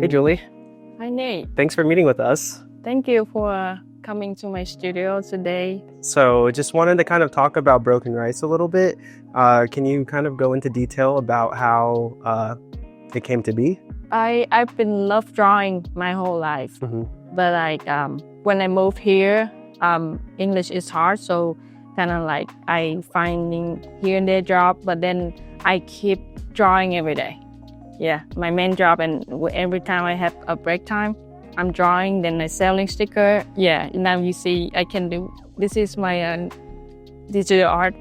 Hey, Julie. Hi, Nate. Thanks for meeting with us. Thank you for coming to my studio today. So just wanted to kind of talk about Broken Rice a little bit. Can you kind of go into detail about how it came to be? I've been love drawing my whole life, but when I moved here, English is hard, so kind of like I finding here and there job, but then I keep drawing every day. Yeah, my main job, and every time I have a break time, I'm drawing, then I selling sticker. Yeah, now you see I can do, this is my digital art,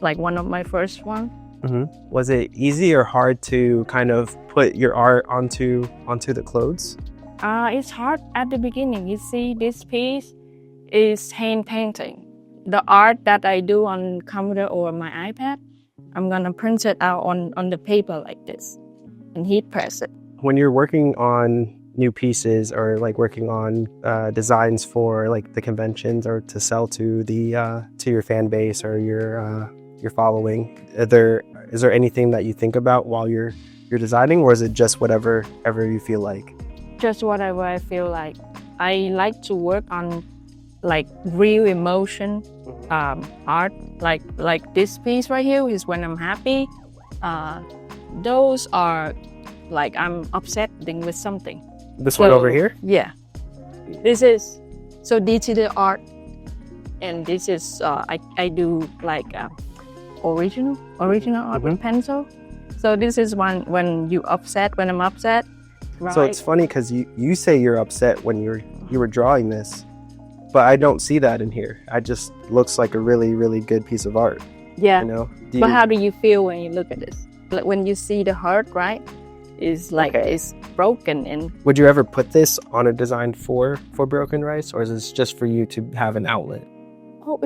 like one of my first one. Was it easy or hard to kind of put your art onto the clothes? It's hard at the beginning. You see, this piece is hand painting. The art that I do on computer or my iPad, I'm gonna print it out on the paper like this and heat press it. When you're working on new pieces or like working on designs for like the conventions or to sell to the to your fan base or your following, is there anything that you think about while you're designing, or is it just whatever you feel like? Just whatever I feel like. I like to work on like real emotion art, like this piece right here is when I'm happy. Those are like I'm upset with something. This one over here? Yeah. This is so digital art, and this is I do like original art with pencil. So this is one when I'm upset. Right? So it's funny because you say you're upset when you were drawing this, but I don't see that in here. It just looks like a really good piece of art. Yeah. You know? But how do you feel when you look at this? Like when you see the heart, right? It's like it's broken. And would you ever put this on a design for Broken Rice, or is this just for you to have an outlet? Oh,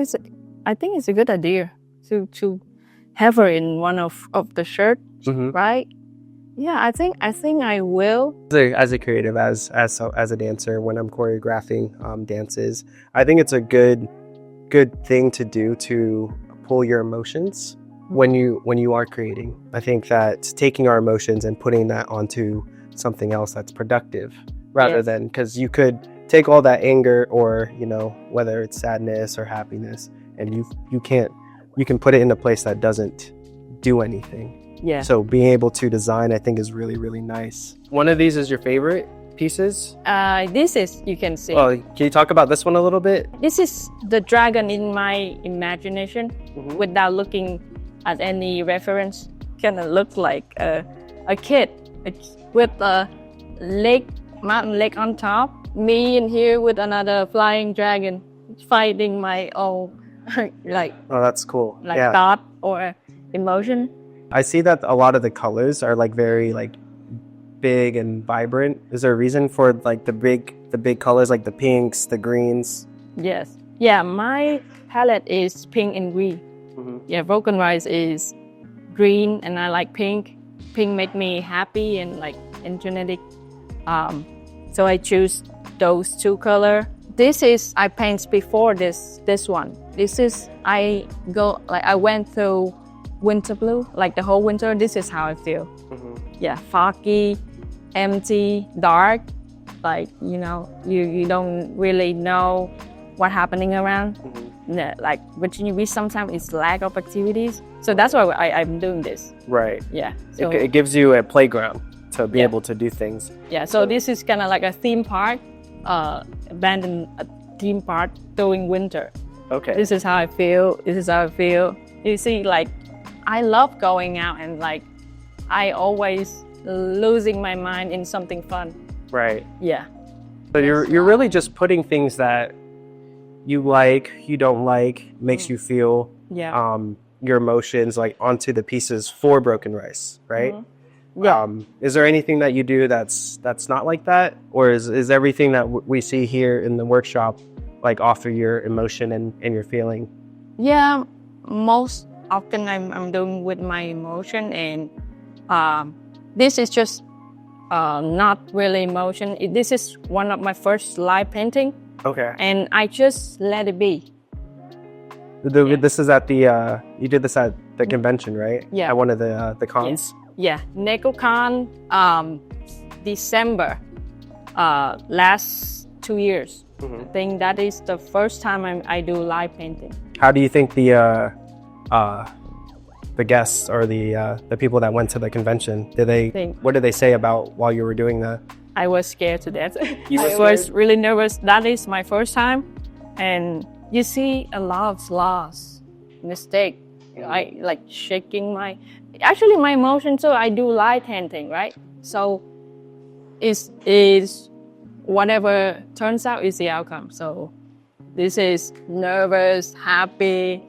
I think it's a good idea to have her in one of the shirts, right? Yeah, I think I will. As a creative, as a dancer, when I'm choreographing dances, I think it's a good thing to do to pull your emotions when you are creating. I think that taking our emotions and putting that onto something else that's productive, rather than, because you could take all that anger or whether it's sadness or happiness, and you can put it in a place that doesn't do anything. Yeah. So being able to design, I think, is really nice. One of these is your favorite pieces? This is, you can see. Oh, can you talk about this one a little bit? This is the dragon in my imagination, without looking at any reference. Kind of look like a kid with a mountain lake on top. Me in here with another flying dragon fighting my own like. Oh, that's cool. Like thought or emotion. I see that a lot of the colors are like very like big and vibrant. Is there a reason for like the big colors, like the pinks, the greens? Yes. Yeah, my palette is pink and green. Yeah, Broken Rice is green, and I like pink. Pink make me happy and like energetic. So I choose those two color. This is I paint before this one. This is I went through winter blue, like the whole winter. This is how I feel. Yeah, foggy, empty, dark. Like you don't really know what's happening around. Yeah, like we sometimes it's lack of activities. So that's why I'm doing this. Right. Yeah. So it gives you a playground to be able to do things. Yeah. So this is kind of like a theme park, abandoned theme park during winter. Okay. This is how I feel. You see, like I love going out, and like I always losing my mind in something fun. Right. Yeah. So you're really just putting things that you like, you don't like, makes you feel your emotions like onto the pieces for Broken Rice, right? Yeah. Is there anything that you do that's not like that, or is everything that we see here in the workshop like off of your emotion and your feeling? Yeah, most often I'm doing with my emotion, and this is just not really emotion. This is one of my first live painting. Okay. And I just let it be. This is at the you did this at the convention, right? Yeah. At one of the cons. Yeah, NecoCon, December last 2 years. I think that is the first time I do live painting. How do you think the guests or the people that went to the convention, what did they say about while you were doing that? I was scared to death. I was really nervous. That is my first time, and you see a lot of flaws, mistake. I like shaking my emotion too. I do light painting, right? So is whatever turns out is the outcome. So this is nervous, happy,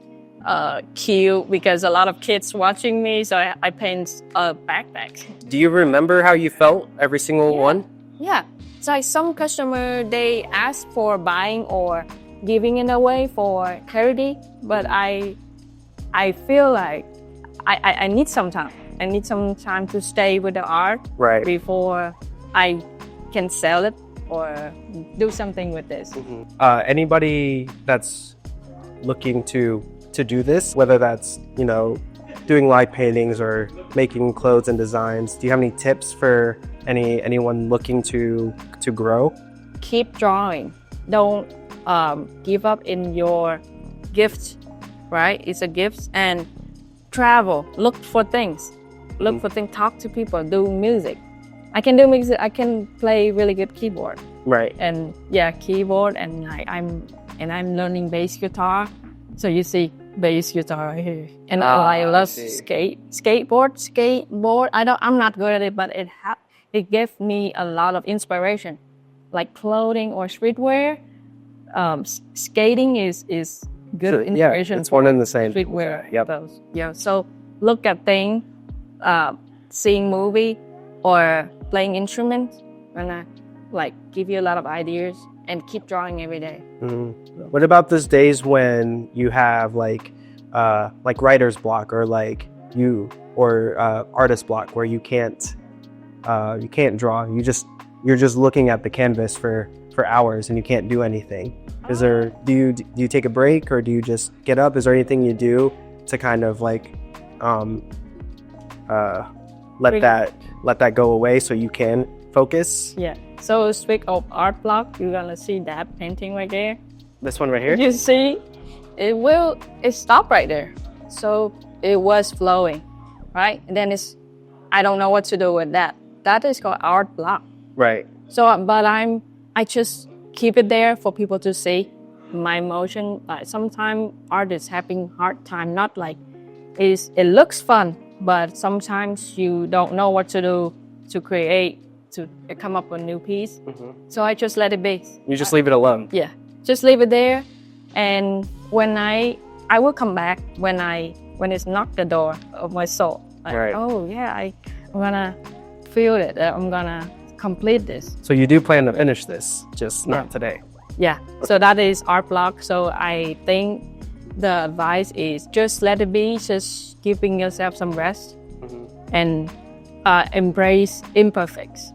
cute, because a lot of kids watching me. So I paint a backpack. Do you remember how you felt every single one? Yeah. It's like some customer, they ask for buying or giving it away for charity, but I feel like I need some time. I need some time to stay with the art before I can sell it or do something with this. Anybody that's looking to do this, whether that's, you know, doing live paintings or making clothes and designs, do you have any tips for anyone looking to grow? Keep drawing. Don't give up in your gift, right? It's a gift. And travel, look for things. Look for things, talk to people, do music. I can do music, I can play really good keyboard. Right. And yeah, keyboard, and I'm learning bass guitar. So you see bass guitar right here. And I love skateboard. I'm not good at it, but it gave me a lot of inspiration. Like clothing or streetwear, skating is good inspiration. Yeah, it's one and the same. Streetwear. Yep. Yeah. So look at things, seeing movie or playing instruments, and I give you a lot of ideas, and keep drawing every day. What about those days when you have like writer's block or artist block where you can't draw? You're just looking at the canvas for hours and you can't do anything. Do you take a break, or do you just get up? Is there anything you do to kind of let that go away so you can focus? Yeah. So speak of art block, you're gonna see that painting right there. This one right here? You see, it stopped right there. So it was flowing, right? And then I don't know what to do with that. That is called art block. Right. So, but I just keep it there for people to see my emotion. Sometimes art is having hard time, not like it looks fun, but sometimes you don't know what to do to create, to come up with a new piece. So I just let it be. You just leave it alone. Yeah, just leave it there. And when I will come back when it's knocked the door of my soul. Oh yeah, I'm gonna feel it. I'm gonna complete this. So you do plan to finish this, just not today. Yeah. So that is art block. So I think the advice is just let it be. Just giving yourself some rest and embrace imperfects.